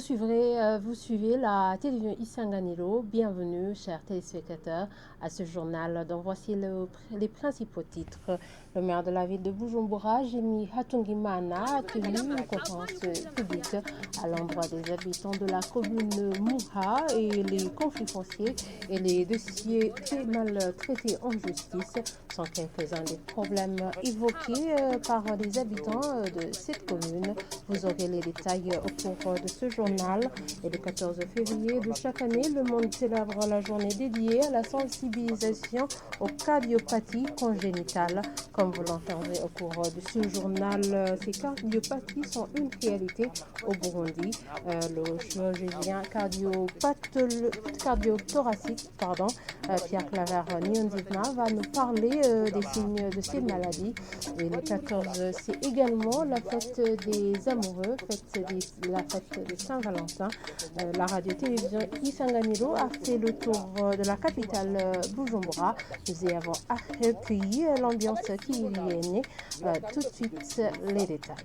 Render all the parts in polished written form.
Vous suivez la télévision Isanganiro. Bienvenue, chers téléspectateurs, à ce journal dont voici les principaux titres. Le maire de la ville de Bujumbura, Jimmy Hatungimana, a tenu une conférence publique à l'endroit des habitants de la commune Mouha et les conflits fonciers et les dossiers très mal traités en justice sont quelques-uns des problèmes évoqués par les habitants de cette commune. Vous aurez les détails au cours de ce journal. Et le 14 février de chaque année, le monde célèbre la journée dédiée à la sensibilisation aux cardiopathies congénitales. Comme vous l'entendrez au cours de ce journal, ces cardiopathies sont une réalité au Burundi. Le chirurgien cardiothoracique, Pierre Claver Nyonzima, va nous parler des signes de ces maladies. Et le 14, c'est également la fête des amoureux, la fête de Saint-Valentin. La radio-télévision Isanganiro a fait le tour de la capitale Bujumbura. Nous y avons accueilli l'ambiance qui y est née. Tout de suite, les détails.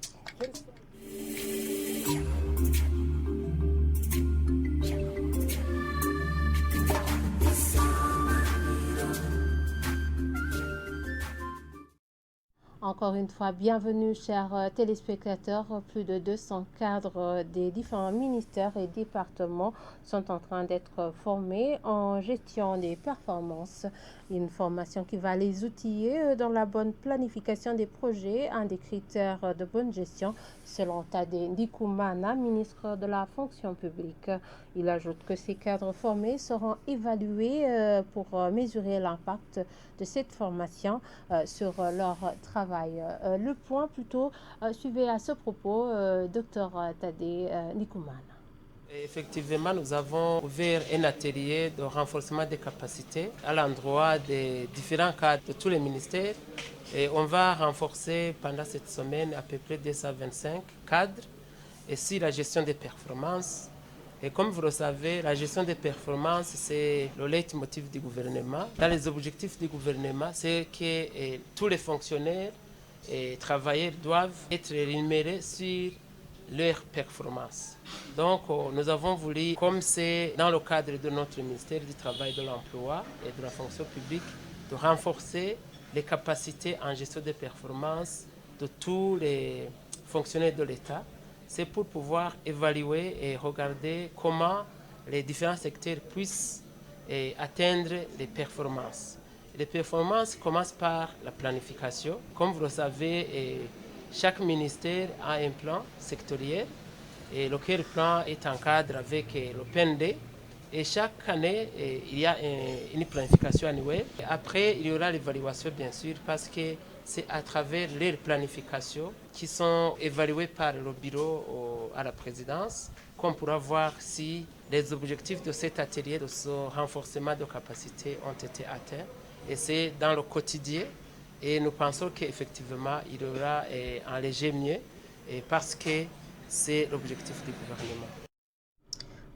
Encore une fois, bienvenue chers téléspectateurs. Plus de 200 cadres des différents ministères et départements sont en train d'être formés en gestion des performances. Une formation qui va les outiller dans la bonne planification des projets, un des critères de bonne gestion, selon Tade Ndikumana, ministre de la fonction publique. Il ajoute que ces cadres formés seront évalués pour mesurer l'impact de cette formation sur leur travail. Le point plutôt suivait à ce propos, Dr Tade Ndikumana. Effectivement, nous avons ouvert un atelier de renforcement des capacités à l'endroit des différents cadres de tous les ministères. Et on va renforcer pendant cette semaine à peu près 225 cadres et sur la gestion des performances. Et comme vous le savez, la gestion des performances, c'est le leitmotiv du gouvernement. Dans les objectifs du gouvernement, c'est que tous les fonctionnaires et travailleurs doivent être rémunérés sur leurs performances. Donc, nous avons voulu, comme c'est dans le cadre de notre ministère du Travail, de l'Emploi et de la fonction publique, de renforcer les capacités en gestion des performances de tous les fonctionnaires de l'État. C'est pour pouvoir évaluer et regarder comment les différents secteurs puissent atteindre les performances. Les performances commencent par la planification. Comme vous le savez, chaque ministère a un plan sectoriel et lequel plan est en cadre avec le PND. Et chaque année, il y a une planification annuelle. Après, il y aura l'évaluation, bien sûr, parce que c'est à travers les planifications qui sont évaluées par le bureau à la présidence qu'on pourra voir si les objectifs de cet atelier, de ce renforcement de capacité ont été atteints. Et c'est dans le quotidien. Et nous pensons qu'effectivement, il y aura un léger mieux parce que c'est l'objectif du gouvernement.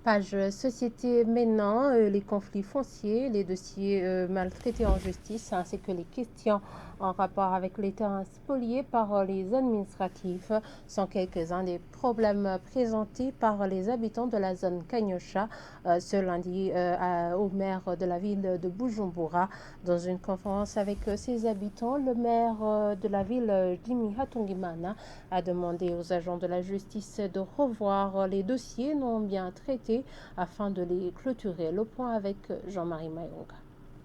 Page société maintenant, les conflits fonciers, les dossiers maltraités en justice, ainsi que les questions en rapport avec les terrains spoliés par les administratifs sont quelques-uns des problèmes présentés par les habitants de la zone Kanyosha ce lundi au maire de la ville de Bujumbura. Dans une conférence avec ses habitants, le maire de la ville, Jimmy Hatungimana, a demandé aux agents de la justice de revoir les dossiers non bien traités afin de les clôturer. Le point avec Jean-Marie Mayonga.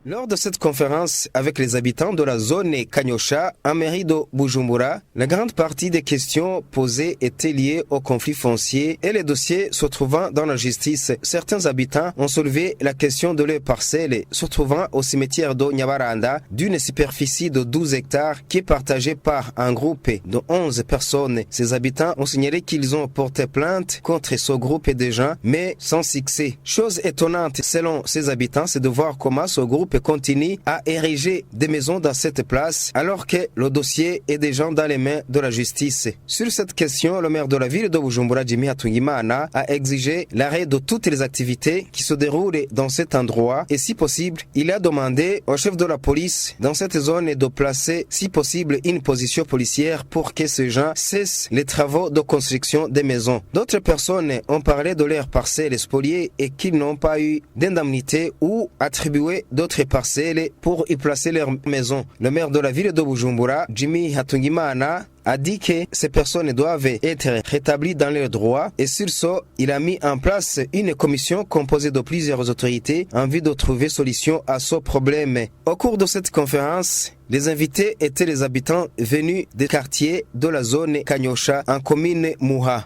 Lors de cette conférence avec les habitants de la zone Kanyosha, en mairie de Bujumbura, la grande partie des questions posées étaient liées aux conflits fonciers et les dossiers se trouvant dans la justice. Certains habitants ont soulevé la question de leurs parcelles se trouvant au cimetière de Nyabaranda d'une superficie de 12 hectares qui est partagée par un groupe de 11 personnes. Ces habitants ont signalé qu'ils ont porté plainte contre ce groupe de gens, mais sans succès. Chose étonnante selon ces habitants, c'est de voir comment ce groupe municipes continuent à ériger des maisons dans cette place alors que le dossier est déjà dans les mains de la justice. Sur cette question, le maire de la ville de Bujumbura, Jimmy Hatungimana, a exigé l'arrêt de toutes les activités qui se déroulent dans cet endroit et si possible, il a demandé au chef de la police dans cette zone de placer si possible une position policière pour que ces gens cessent les travaux de construction des maisons. D'autres personnes ont parlé de leurs parcelles spoliées et qu'ils n'ont pas eu d'indemnité ou attribué d'autres parcelles pour y placer leurs maisons. Le maire de la ville de Bujumbura, Jimmy Hatungimana, a dit que ces personnes doivent être rétablies dans leurs droits et sur ce, il a mis en place une commission composée de plusieurs autorités en vue de trouver solution à ce problème. Au cours de cette conférence, les invités étaient les habitants venus des quartiers de la zone Kanyosha en commune Muha.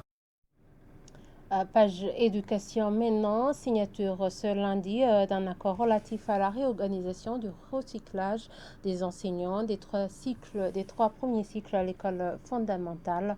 Page éducation maintenant, signature ce lundi d'un accord relatif à la réorganisation du recyclage des enseignants des trois premiers cycles à l'école fondamentale.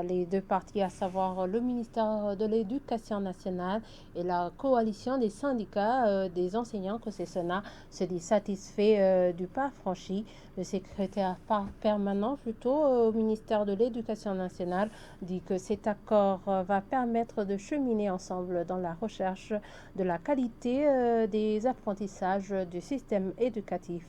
Les deux parties, à savoir le ministère de l'Éducation nationale et la coalition des syndicats des enseignants COSESONA, se dit satisfait du pas franchi. Le secrétaire permanent au ministère de l'Éducation nationale dit que cet accord va permettre de cheminer ensemble dans la recherche de la qualité des apprentissages du système éducatif.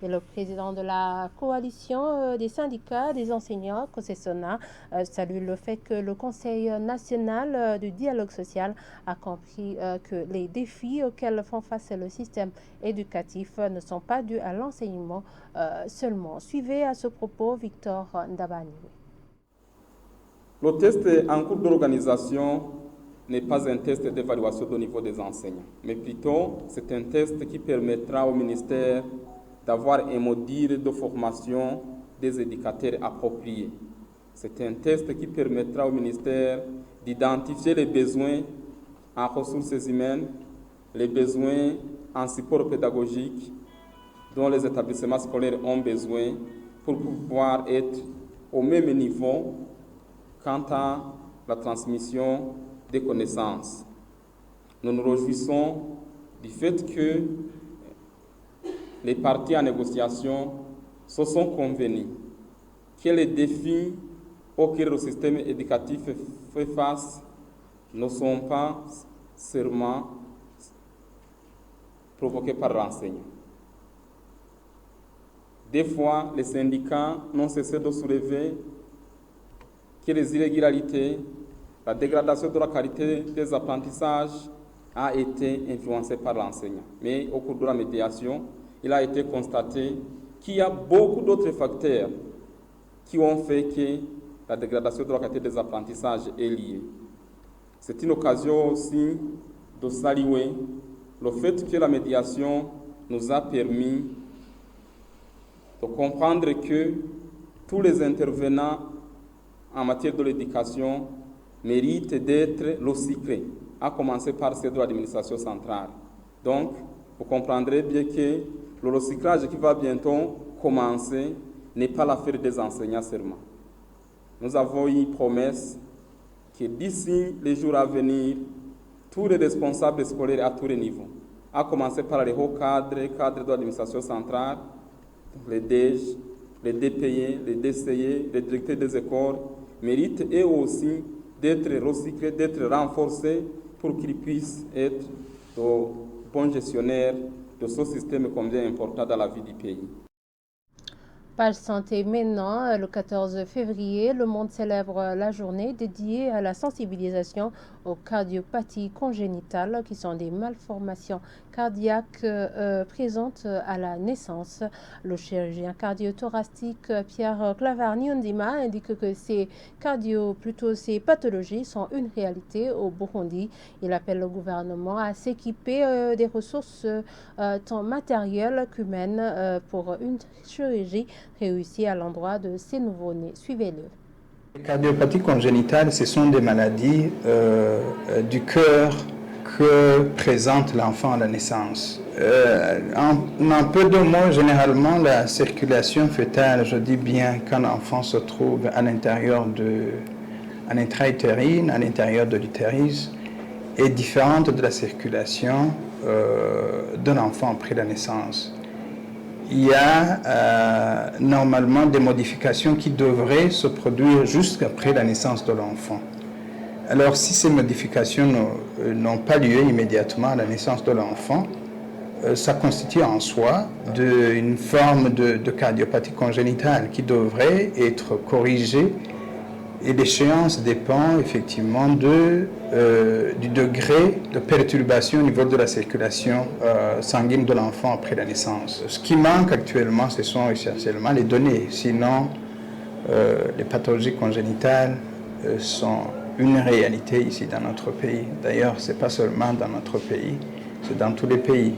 Et le président de la coalition des syndicats des enseignants, COSESONA, salue le fait que le Conseil national du dialogue social a compris que les défis auxquels font face le système éducatif ne sont pas dus à l'enseignement seulement. Suivez à ce propos Victor Ndabani. Le test en cours d'organisation n'est pas un test d'évaluation au niveau des enseignants, mais plutôt c'est un test qui permettra au ministère d'avoir un module de formation des éducateurs appropriés. C'est un test qui permettra au ministère d'identifier les besoins en ressources humaines, les besoins en support pédagogique dont les établissements scolaires ont besoin pour pouvoir être au même niveau quant à la transmission des connaissances. Nous nous réjouissons du fait que les parties en négociation se sont convenus que les défis auxquels le système éducatif fait face ne sont pas seulement provoqués par l'enseignant. Des fois, les syndicats n'ont cessé de soulever que les irrégularités, la dégradation de la qualité des apprentissages a été influencée par l'enseignant. Mais au cours de la médiation, il a été constaté qu'il y a beaucoup d'autres facteurs qui ont fait que la dégradation de la qualité des apprentissages est liée. C'est une occasion aussi de saluer le fait que la médiation nous a permis de comprendre que tous les intervenants en matière de l'éducation méritent d'être recyclés, à commencer par ceux de l'administration centrale. Donc, vous comprendrez bien que le recyclage qui va bientôt commencer n'est pas l'affaire des enseignants seulement. Nous avons eu promesse que d'ici les jours à venir, tous les responsables scolaires à tous les niveaux, à commencer par les hauts cadres de l'administration centrale, les DEJ, les DPI, les DCI, les directeurs des écoles, méritent eux aussi d'être recyclés, d'être renforcés pour qu'ils puissent être de bons gestionnaires de ce système combien important dans la vie du pays. Page santé maintenant, le 14 février, le monde célèbre la journée dédiée à la sensibilisation aux cardiopathies congénitales qui sont des malformations cardiaques présentes à la naissance. Le chirurgien cardiothoracique Pierre Claver-Nyondima indique que ces pathologies sont une réalité au Burundi. Il appelle le gouvernement à s'équiper des ressources tant matérielles qu'humaines pour une chirurgie réussie à l'endroit de ces nouveau-nés. Suivez-le. Les cardiopathies congénitales, ce sont des maladies du cœur que présente l'enfant à la naissance. En peu de mots, généralement, la circulation fœtale, je dis bien qu'un enfant se trouve à l'intérieur de, en intra-utérine, à l'intérieur de l'utérus, est différente de la circulation de l'enfant après la naissance. Il y a normalement des modifications qui devraient se produire jusqu'après la naissance de l'enfant. Alors si ces modifications n'ont pas lieu immédiatement à la naissance de l'enfant, ça constitue en soi une forme de cardiopathie congénitale qui devrait être corrigée, et l'échéance dépend effectivement du degré de perturbation au niveau de la circulation sanguine de l'enfant après la naissance. Ce qui manque actuellement, ce sont essentiellement les données. Sinon, les pathologies congénitales sont une réalité ici dans notre pays. D'ailleurs, ce n'est pas seulement dans notre pays, c'est dans tous les pays.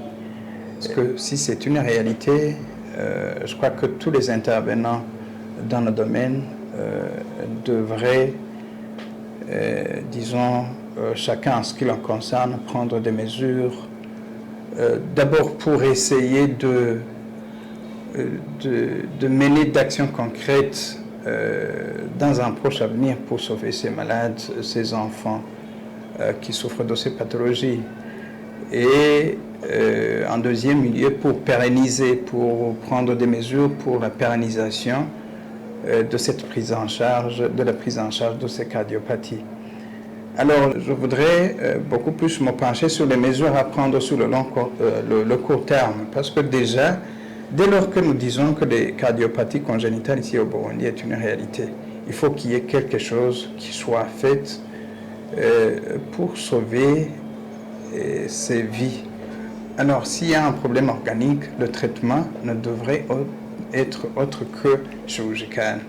Parce que si c'est une réalité, je crois que tous les intervenants dans le domaine devraient, disons, chacun en ce qui le concerne, prendre des mesures, d'abord pour essayer de mener d'actions concrètes dans un proche avenir pour sauver ces malades, ces enfants qui souffrent de ces pathologies. Et en deuxième lieu, pour pérenniser, pour prendre des mesures pour la pérennisation de cette prise en charge, de la prise en charge de ces cardiopathies. Alors, je voudrais beaucoup plus me pencher sur les mesures à prendre sur le court terme, parce que déjà, dès lors que nous disons que les cardiopathies congénitales ici au Burundi est une réalité, il faut qu'il y ait quelque chose qui soit fait pour sauver ces vies. Alors, s'il y a un problème organique, le traitement ne devrait être autre que chirurgical.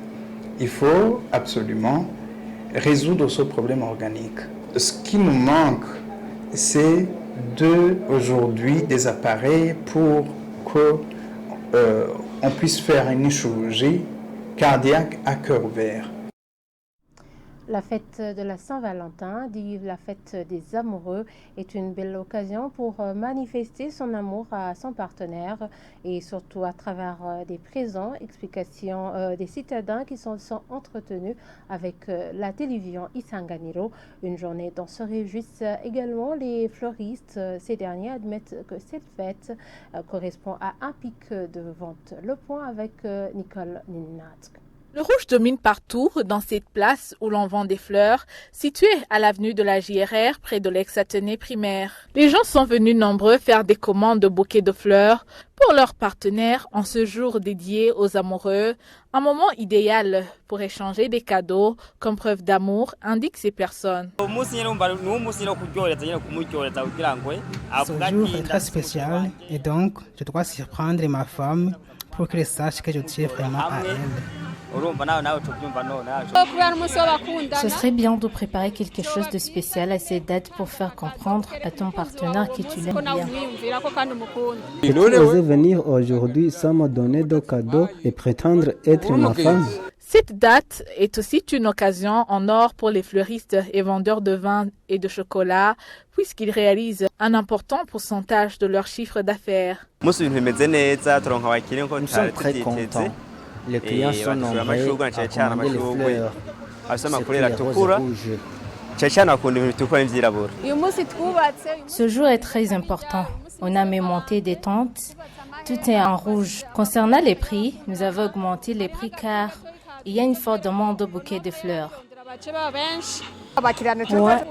Il faut absolument résoudre ce problème organique. Ce qui nous manque, c'est aujourd'hui des appareils pour qu'on puisse faire une chirurgie cardiaque à cœur ouvert. La fête de la Saint-Valentin, dit la fête des amoureux, est une belle occasion pour manifester son amour à son partenaire et surtout à travers des présents, explications des citadins qui sont entretenus avec la télévision Isanganiro, une journée dont se réjouissent également les fleuristes. Ces derniers admettent que cette fête correspond à un pic de vente. Le point avec Nicole Ninatsk. Le rouge domine partout dans cette place où l'on vend des fleurs, située à l'avenue de la JRR près de l'ex-Athénée primaire. Les gens sont venus nombreux faire des commandes de bouquets de fleurs pour leurs partenaires en ce jour dédié aux amoureux, un moment idéal pour échanger des cadeaux comme preuve d'amour, indiquent ces personnes. Ce jour est très spécial et donc je dois surprendre ma femme pour qu'elle sache que je tiens vraiment à elle. Ce serait bien de préparer quelque chose de spécial à cette date pour faire comprendre à ton partenaire que tu l'aimes bien. Tu osais venir aujourd'hui sans me donner de cadeaux et prétendre être ma femme. Cette date est aussi une occasion en or pour les fleuristes et vendeurs de vin et de chocolat, puisqu'ils réalisent un important pourcentage de leur chiffre d'affaires. Nous sommes très contents. Les clients sont nombreux à commander les fleurs. Surtout les roses rouges. Ce jour est très important. On a même monté des tentes. Tout est en rouge. Concernant les prix, nous avons augmenté les prix car il y a une forte demande de bouquets de fleurs. Moi,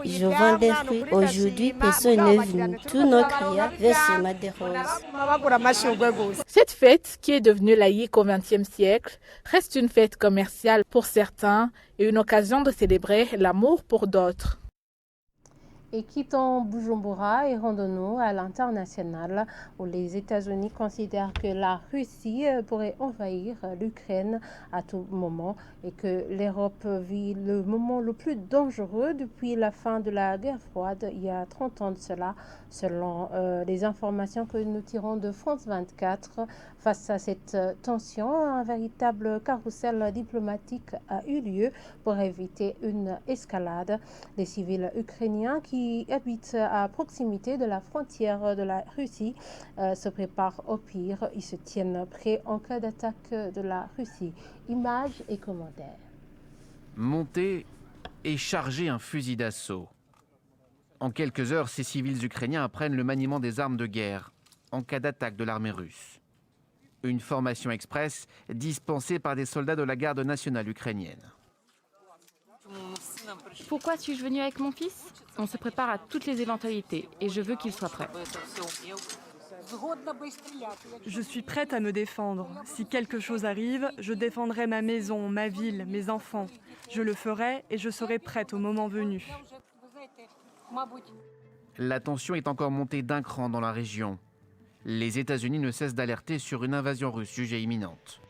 je vends des fruits. Aujourd'hui, personne n'est venu. Tous nos clients veulent seulement des roses. Cette fête, qui est devenue laïque au XXe siècle, reste une fête commerciale pour certains et une occasion de célébrer l'amour pour d'autres. Et quittons Bujumbura et rendons-nous à l'international où les États-Unis considèrent que la Russie pourrait envahir l'Ukraine à tout moment et que l'Europe vit le moment le plus dangereux depuis la fin de la guerre froide il y a 30 ans de cela, selon les informations que nous tirons de France 24. Face à cette tension, un véritable carrousel diplomatique a eu lieu pour éviter une escalade. Les civils ukrainiens qui habitent à proximité de la frontière de la Russie se préparent au pire. Ils se tiennent prêts en cas d'attaque de la Russie. Images et commentaires. Monter et charger un fusil d'assaut. En quelques heures, ces civils ukrainiens apprennent le maniement des armes de guerre en cas d'attaque de l'armée russe. Une formation express dispensée par des soldats de la garde nationale ukrainienne. Pourquoi suis-je venue avec mon fils? On se prépare à toutes les éventualités et je veux qu'il soit prêt. Je suis prête à me défendre. Si quelque chose arrive, je défendrai ma maison, ma ville, mes enfants. Je le ferai et je serai prête au moment venu. La tension est encore montée d'un cran dans la région. Les États-Unis ne cessent d'alerter sur une invasion russe jugée imminente.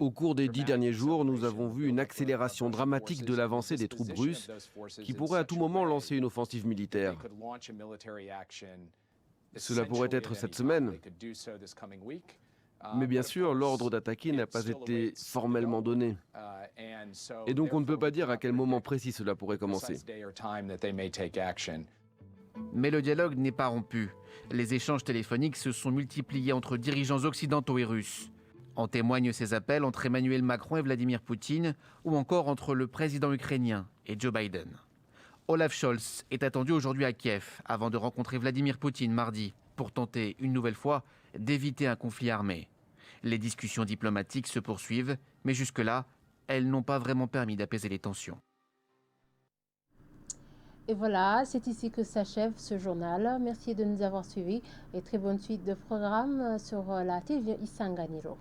Au cours des 10 derniers jours, nous avons vu une accélération dramatique de l'avancée des troupes russes qui pourrait à tout moment lancer une offensive militaire. Cela pourrait être cette semaine. Mais bien sûr, l'ordre d'attaquer n'a pas été formellement donné. Et donc on ne peut pas dire à quel moment précis cela pourrait commencer. Mais le dialogue n'est pas rompu. Les échanges téléphoniques se sont multipliés entre dirigeants occidentaux et russes. En témoignent ces appels entre Emmanuel Macron et Vladimir Poutine, ou encore entre le président ukrainien et Joe Biden. Olaf Scholz est attendu aujourd'hui à Kiev, avant de rencontrer Vladimir Poutine mardi, pour tenter, une nouvelle fois, d'éviter un conflit armé. Les discussions diplomatiques se poursuivent, mais jusque-là, elles n'ont pas vraiment permis d'apaiser les tensions. Et voilà, c'est ici que s'achève ce journal. Merci de nous avoir suivis et très bonne suite de programmes sur la télévision Isanganiro.